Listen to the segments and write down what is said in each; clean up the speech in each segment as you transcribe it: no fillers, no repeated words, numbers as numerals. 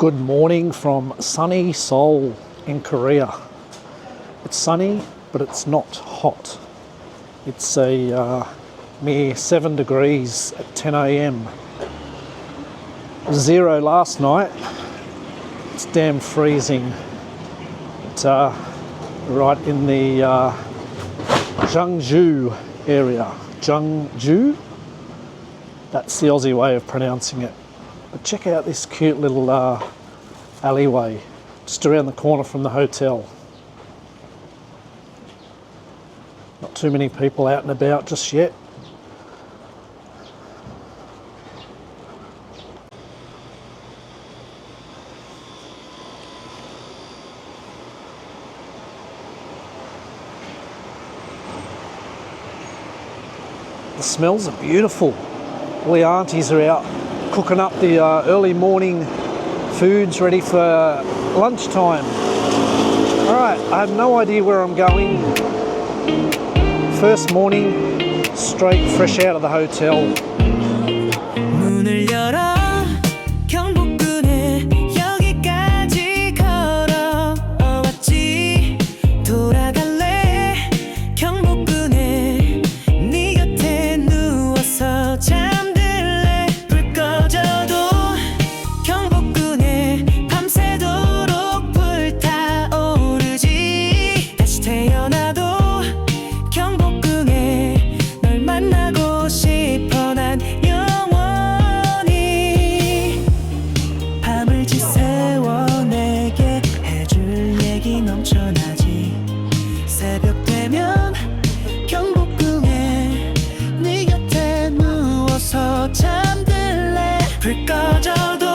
Good morning from sunny Seoul in Korea. It's sunny, but it's not hot. It's a mere 7 degrees at 10 a.m. 0 last night. It's damn freezing. It's right in the Jeongju area. Jeongju? That's the Aussie way of pronouncing it. But check out this cute little alleyway just around the corner from the hotel. Not too many people out and about just yet. The smells are beautiful. All the aunties are out cooking up the early morning foods ready for lunchtime. Alright, I have no idea where I'm going. First morning, straight fresh out of the hotel. 문을 열어 경복궁에 여기까지 걸어왔지. 돌아갈래 경복궁에 네 곁에 누워서 잠들래. 불 꺼져도 경복궁에 밤새도록 불타오르지. 다시 태어나도 경복궁에 널 만나고 싶어. 난 영원히 밤을 지새워 내게 해줄 얘기 넘쳐나지. 새벽 되면 경복궁에 네 곁에 누워서 잠들래. 불 꺼져도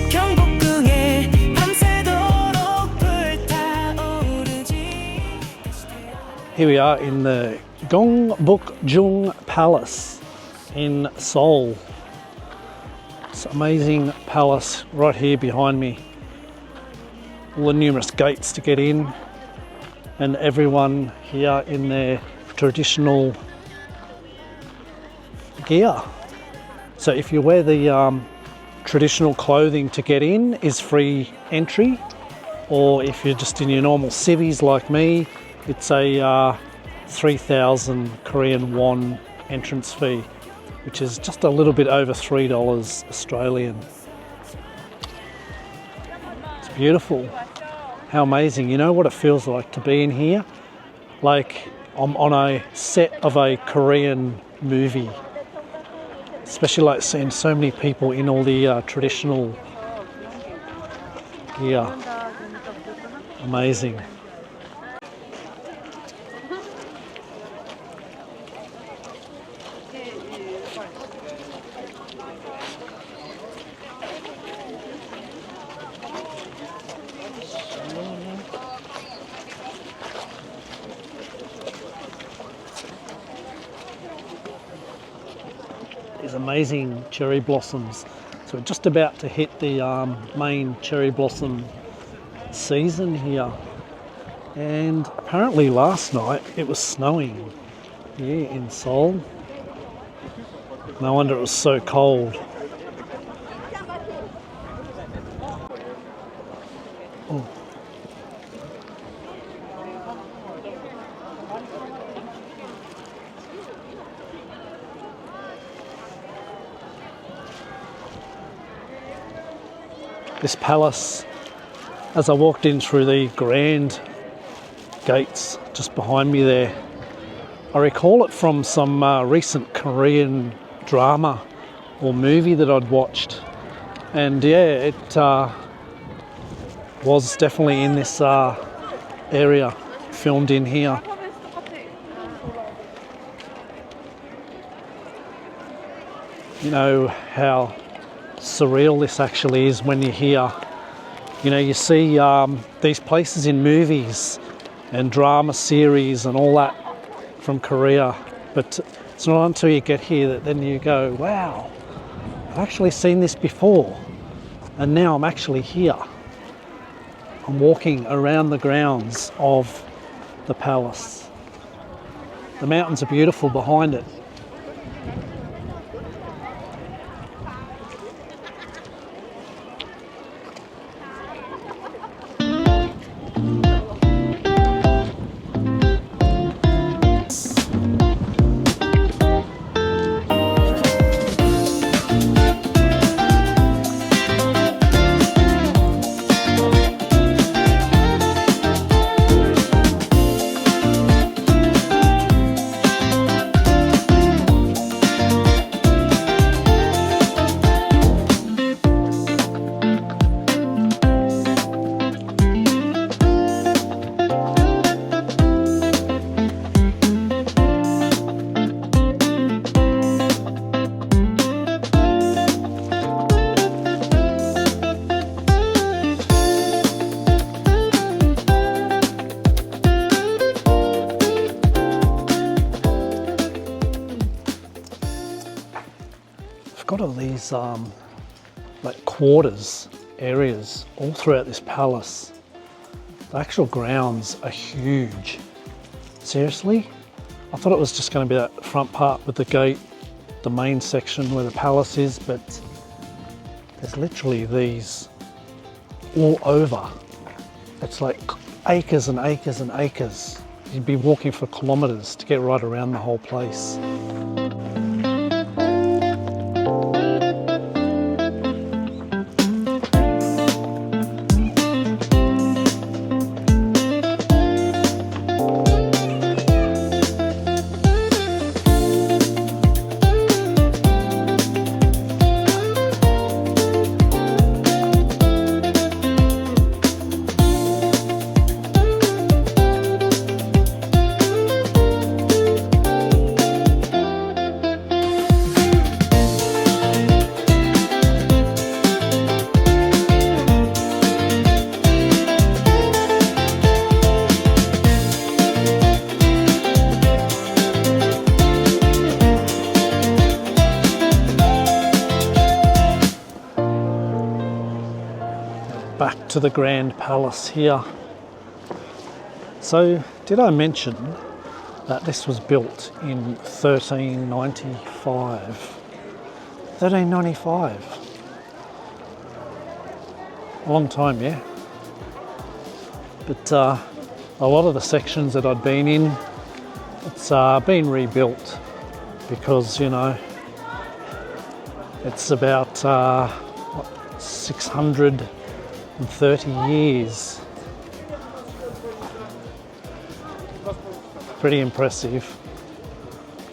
경복궁에 밤새도록 불타오르지. Here we are in the Gyeongbokgung Palace in Seoul. It's an amazing palace right here behind me. All the numerous gates to get in, and everyone here in their traditional gear. So if you wear the traditional clothing to get in is free entry, or if you're just in your normal civvies like me, it's a 3,000 Korean won entrance fee, which is just a little bit over $3 Australian. It's beautiful. How amazing. You know what it feels like to be in here? Like I'm on a set of a Korean movie. Especially like seeing so many people in all the traditional gear. Amazing. These amazing cherry blossoms. So we're just about to hit the main cherry blossom season here. And apparently last night it was snowing here in Seoul. No wonder it was so cold. Oh. This palace, as I walked in through the grand gates just behind me there, I recall it from some recent Korean drama or movie that I'd watched, and yeah, it was definitely in this area, filmed in here. You know how surreal this actually is when you're here. You know, you see these places in movies and drama series and all that from Korea, but it's not until you get here that then you go, wow, I've actually seen this before, and now I'm actually here. I'm walking around the grounds of the palace. The mountains are beautiful behind it. these like quarters areas all throughout this palace. The actual grounds are huge. Seriously? I thought it was just going to be that front part with the gate, the main section where the palace is, but there's literally these all over. It's like acres and acres and acres. You'd be walking for kilometers to get right around the whole place. Back to the Grand Palace here. So, did I mention that this was built in 1395? 1395. A long time, yeah? But a lot of the sections that I'd been in, it's been rebuilt because, you know, it's about 630 years. Pretty impressive.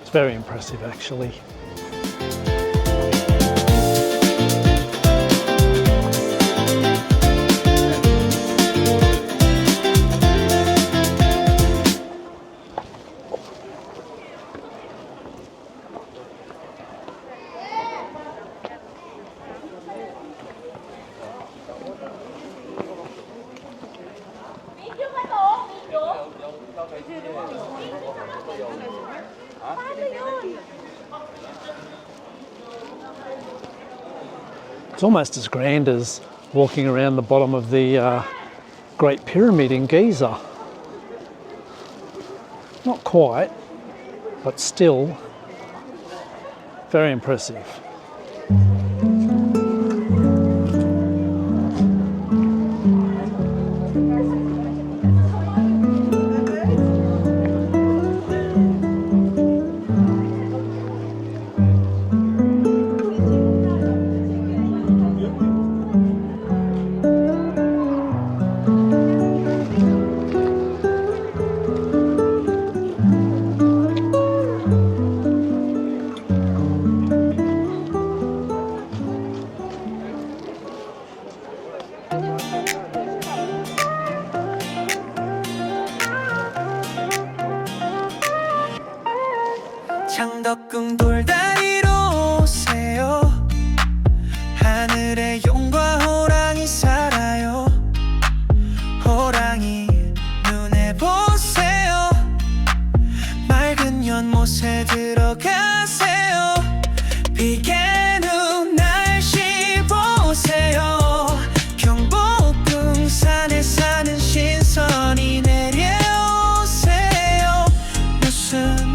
It's very impressive actually. It's almost as grand as walking around the bottom of the Great Pyramid in Giza. Not quite, but still very impressive. 창덕궁 돌다리로 오세요. 하늘에 용과 호랑이 살아요. 호랑이 눈에 보세요. 맑은 연못에 들어가세요. 비개는 날씨 보세요. 경복궁 산에 사는 신선이 내려오세요. 무슨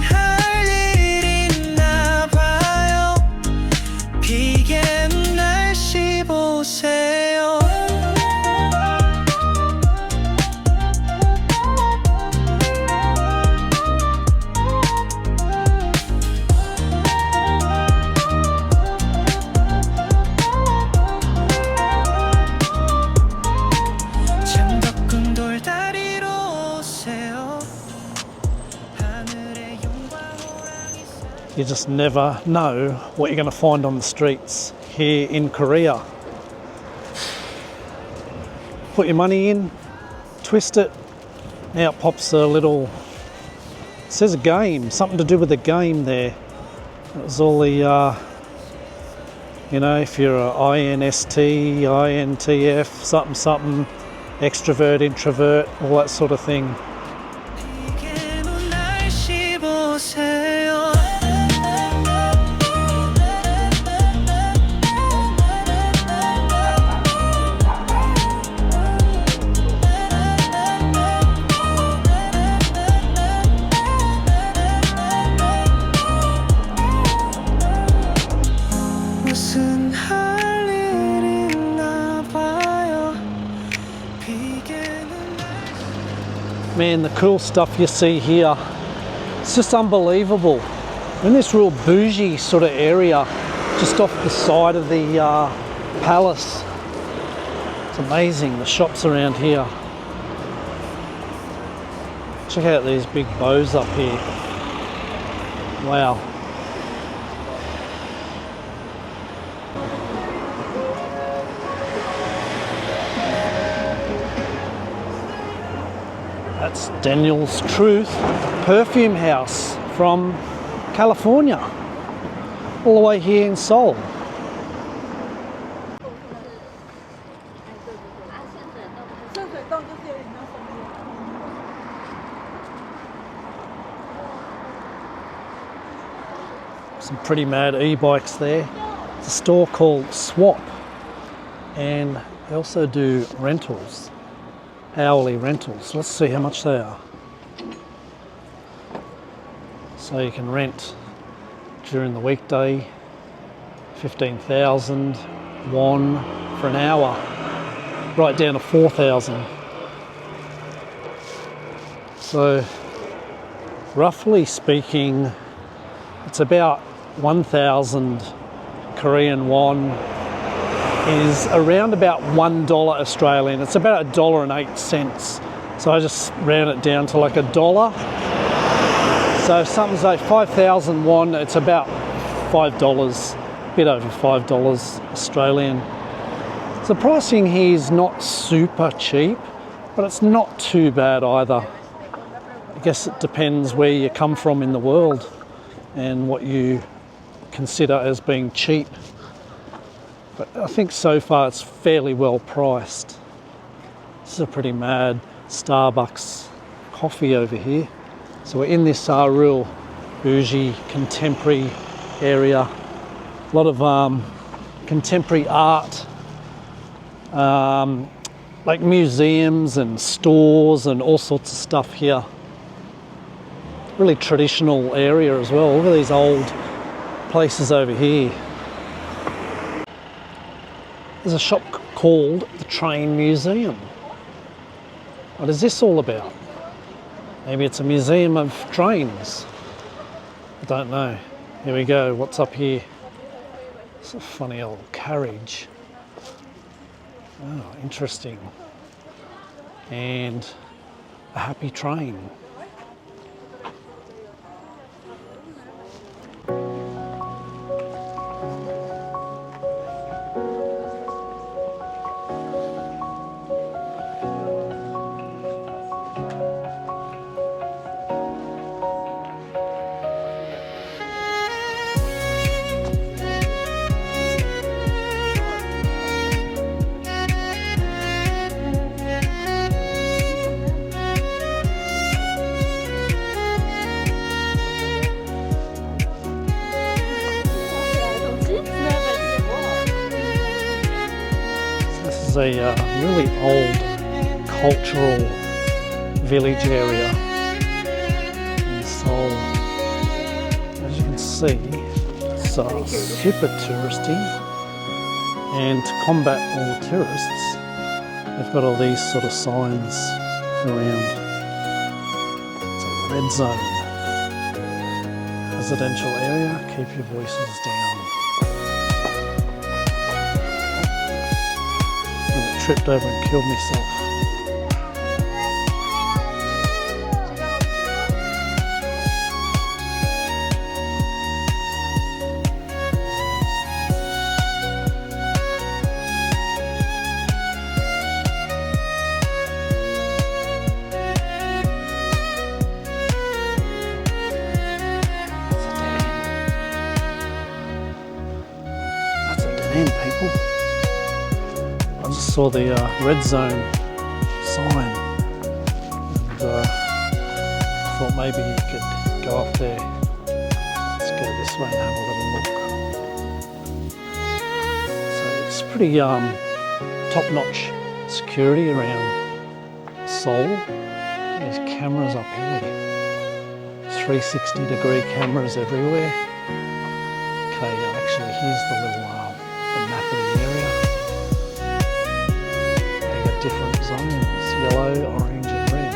You just never know what you're going to find on the streets here in Korea. Put your money in, twist it, now it pops a little, it says a game, something to do with the game there. It was all the, you know, if you're a INST, INTF, something, something, extrovert, introvert, all that sort of thing. Man, the cool stuff you see here, it's just unbelievable. In this real bougie sort of area, just off the side of the palace. It's amazing, the shops around here. Check out these big bows up here. Wow. That's Daniel's Truth perfume house from California, all the way here in Seoul. Some pretty mad e-bikes there. It's a store called Swap, and they also do rentals, hourly rentals. Let's see how much they are. So you can rent during the weekday 15,000 won for an hour, right down to 4,000. So roughly speaking, it's about 1,000 Korean won is around about $1 Australian. It's about $1.08. So I just round it down to like $1. So if something's like 5,000 won, it's about $5, a bit over $5 Australian. So the pricing here is not super cheap, but it's not too bad either. I guess it depends where you come from in the world and what you consider as being cheap. But I think so far it's fairly well priced. This is a pretty mad Starbucks coffee over here. So we're in this real bougie contemporary area. A lot of contemporary art, like museums and stores and all sorts of stuff here. Really traditional area as well. Look at these old places over here. There's a shop called the Train Museum. What is this all about? Maybe it's a museum of trains. I don't know. Here we go. What's up here? It's a funny old carriage. Oh, interesting. And a happy train. A really old cultural village area in Seoul. As you can see, it's super touristy, and to combat all the tourists, they've got all these sort of signs around. It's a red zone. Residential area, keep your voices down. Tripped over and killed myself. That's a dead end, people. I just saw the red zone sign, and thought maybe you could go up there. Let's go this way and have a little look. So it's pretty top-notch security around Seoul. There's cameras up here, 360-degree cameras everywhere. Okay, actually here's the little the map of the area. Different zones, yellow, orange and red.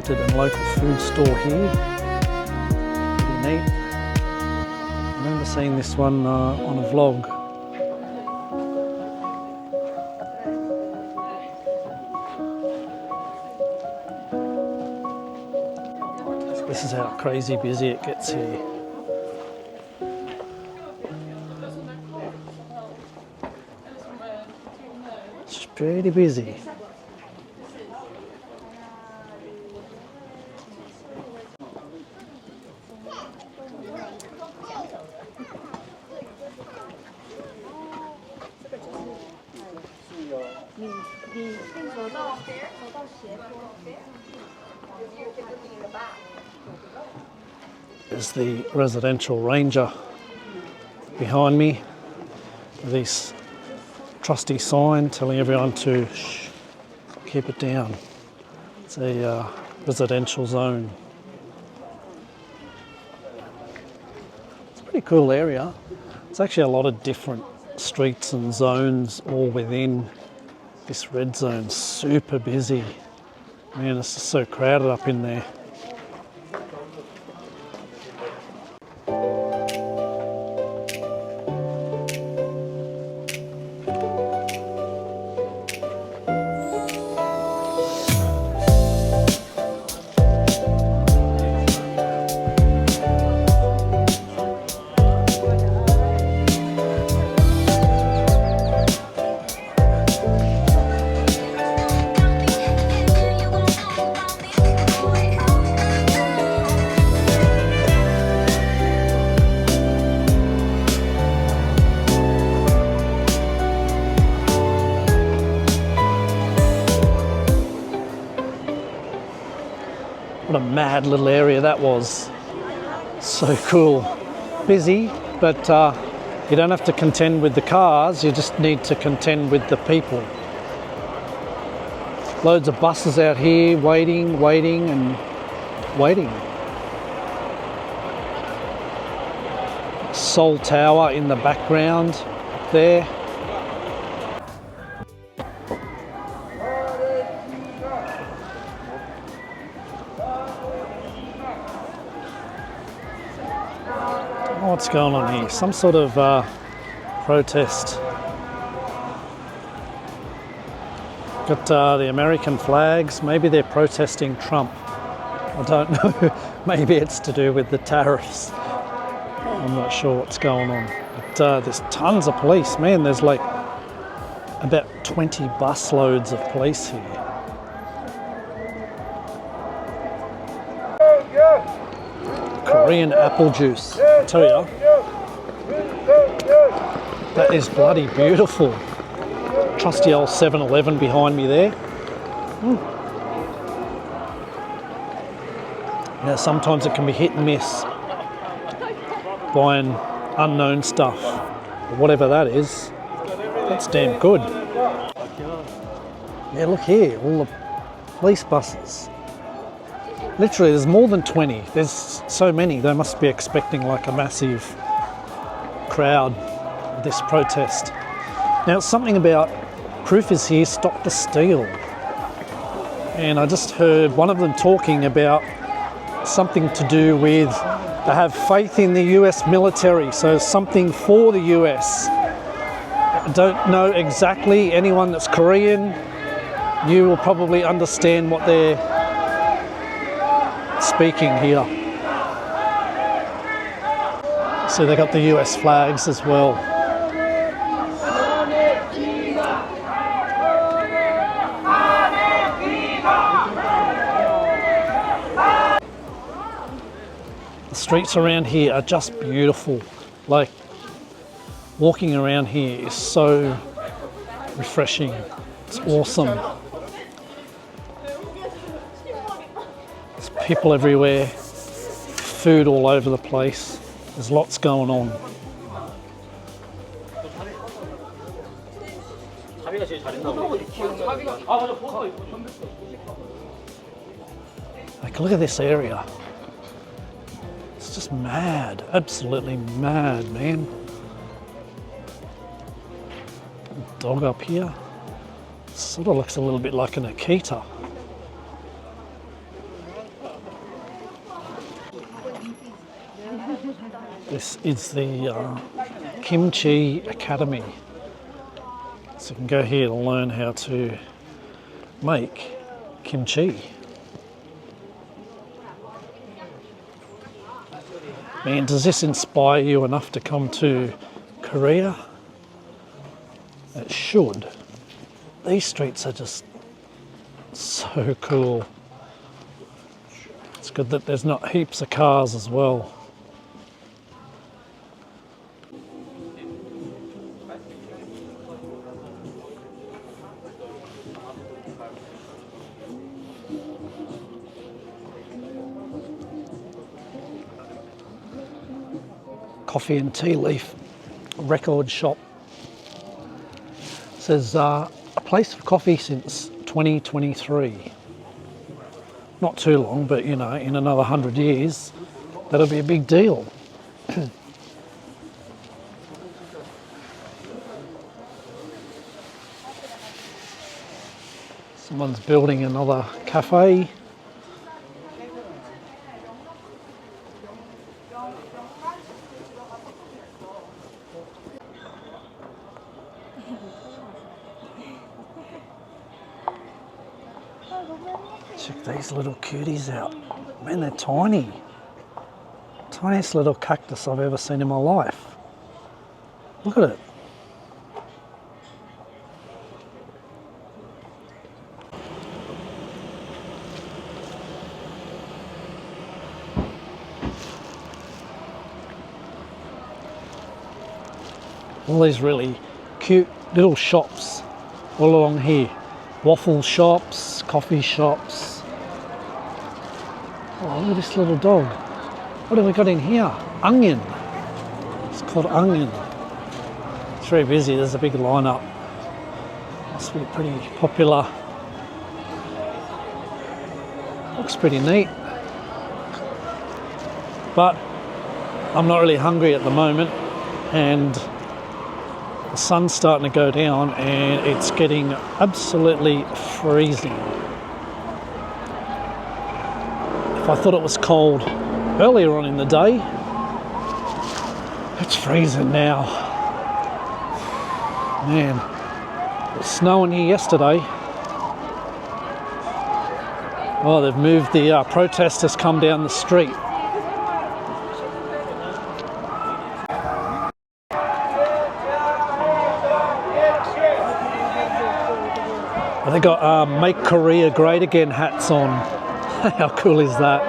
marketed and local food store here. Pretty neat. I remember seeing this one on a vlog. This is how crazy busy it gets here. It's pretty busy. There's the residential ranger behind me with this trusty sign telling everyone to shh, keep it down. It's a residential zone. It's a pretty cool area. It's actually a lot of different streets and zones all within this red zone. Super busy. Man, it's just so crowded up in there. What a mad little area that was. So cool. Busy, but you don't have to contend with the cars, you just need to contend with the people. Loads of buses out here waiting and waiting. Seoul Tower in the background up there. What's going on here? Some sort of protest. Got the American flags. Maybe they're protesting Trump. I don't know. Maybe it's to do with the tariffs. I'm not sure what's going on. But there's tons of police. Man, there's like about 20 bus loads of police here. Korean apple juice, I tell you, that is bloody beautiful. Trusty old 7-Eleven behind me there. Now sometimes it can be hit and miss buying unknown stuff, but whatever that is, that's damn good. Yeah, look here, all the police buses. Literally, there's more than 20. There's so many. They must be expecting like a massive crowd at this protest. Now, something about proof is here, stop the steal. And I just heard one of them talking about something to do with they have faith in the US military, so something for the US. I don't know exactly. Anyone that's Korean, you will probably understand what they're speaking here. So they got the US flags as well. The streets around here are just beautiful. Like, walking around here is so refreshing. It's awesome. People everywhere, food all over the place. There's lots going on. Like, look at this area. It's just mad, absolutely mad, man. Dog up here. Sort of looks a little bit like an Akita. This is the Kimchi Academy. So you can go here to learn how to make kimchi. Man, does this inspire you enough to come to Korea? It should. These streets are just so cool. It's good that there's not heaps of cars as well. Coffee and tea leaf record shop. It says a place of coffee since 2023. Not too long, but you know, in another 100 years, that'll be a big deal. Someone's building another cafe. Check these little cuties out. Man, they're tiny. Tiniest little cactus I've ever seen in my life. Look at it. All these really cute little shops all along here. Waffle shops, coffee shops. Oh, look at this little dog. What have we got in here? Onion. It's called Onion. It's very busy. There's a big lineup. Must be pretty popular. Looks pretty neat. But I'm not really hungry at the moment, and the sun's starting to go down and it's getting absolutely freezing. If I thought it was cold earlier on in the day, it's freezing now. Man, it was snowing here yesterday. Oh, they've moved the protesters come down the street. They got Make Korea Great Again hats on. How cool is that?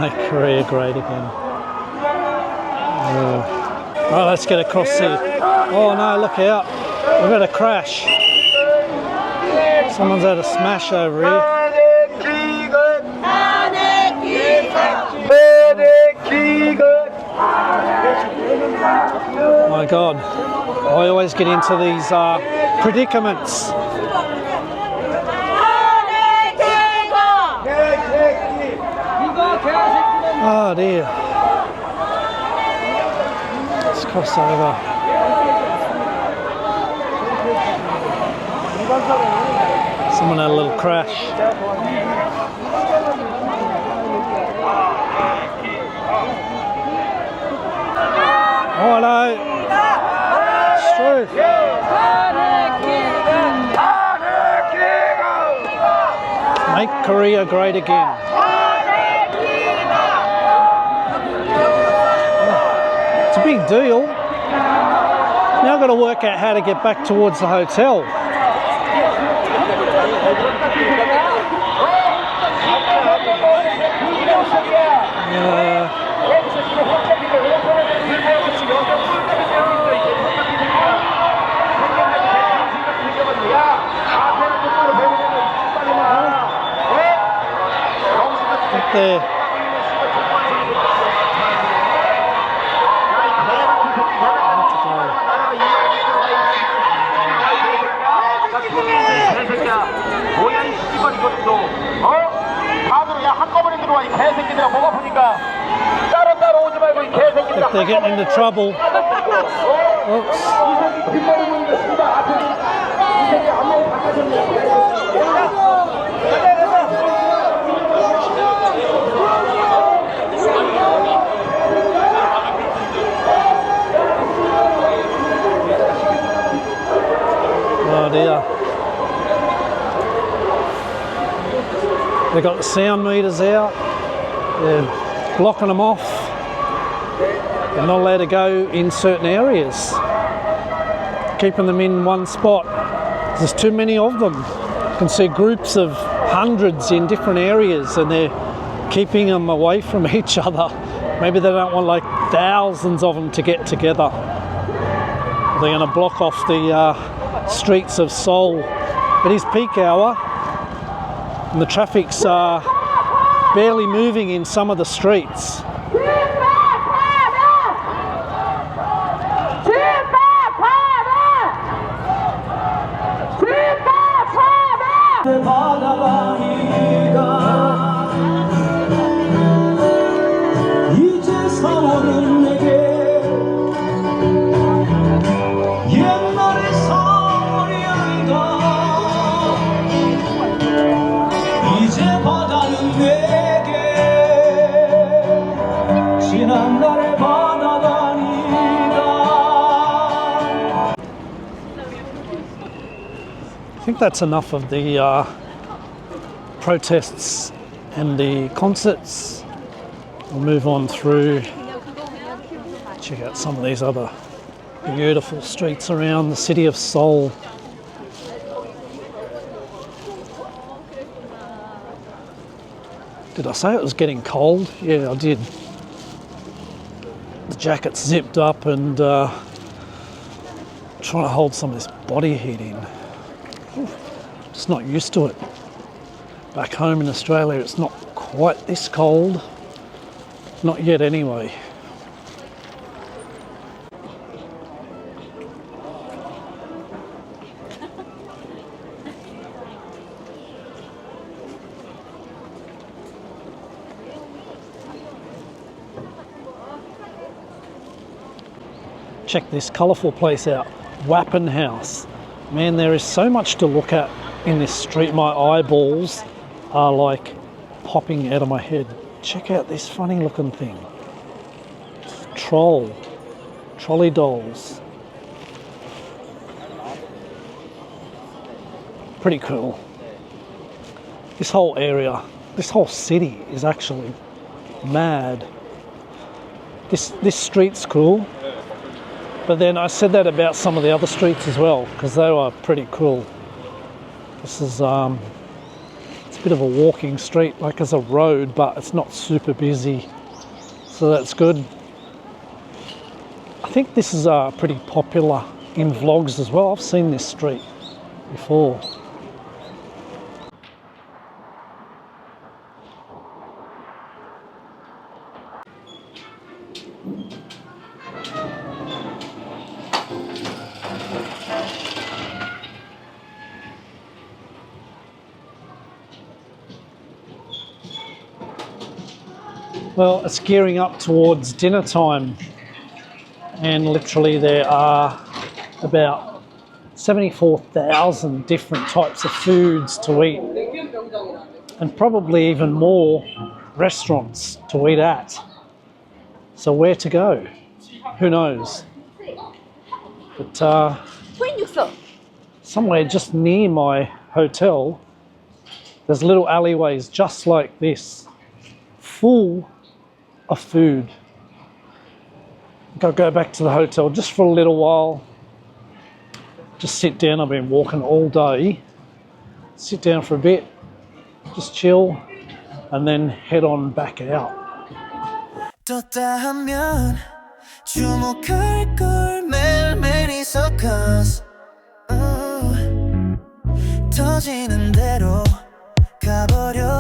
Make Korea Great Again. Oh, let's get across here. Oh no, look out. We've had a crash. Someone's had a smash over here. My God, I always get into these predicaments. Oh dear. Let's cross over. Someone had a little crash. Oh, hello. It's true. Make Korea great again. It's a big deal. Now I've got to work out how to get back towards the hotel. There. If they're getting into trouble. Oops. They've got the sound meters out. They're blocking them off. They're not allowed to go in certain areas. Keeping them in one spot. There's too many of them. You can see groups of hundreds in different areas and they're keeping them away from each other. Maybe they don't want like thousands of them to get together. They're going to block off the streets of Seoul. It is peak hour and the traffic's barely moving in some of the streets. I think that's enough of the protests and the concerts. We'll move on through, check out some of these other beautiful streets around the city of Seoul. Did I say it was getting cold? Yeah, I did. The jacket's zipped up and trying to hold some of this body heat in. Just not used to it. Back home in Australia it's not quite this cold. Not yet anyway. Check this colourful place out, Wappen House. Man, there is so much to look at in this street. My eyeballs are like popping out of my head. Check out this funny looking thing. Trolley dolls. Pretty cool. This whole area, this whole city is actually mad. This street's cool. But then I said that about some of the other streets as well, because they were pretty cool. This is, it's a bit of a walking street, like as a road, but it's not super busy. So that's good. I think this is pretty popular in vlogs as well. I've seen this street before. Well, it's gearing up towards dinner time, and literally there are about 74,000 different types of foods to eat, and probably even more restaurants to eat at. So where to go? Who knows? But somewhere just near my hotel, there's little alleyways just like this, full of food. I'll go back to the hotel just for a little while, just sit down. I've been walking all day. Sit down for a bit, just chill, and then head on back out. 떴다 하면 주목할 걸 매일매일 있어 cause 터지는 대로 가버려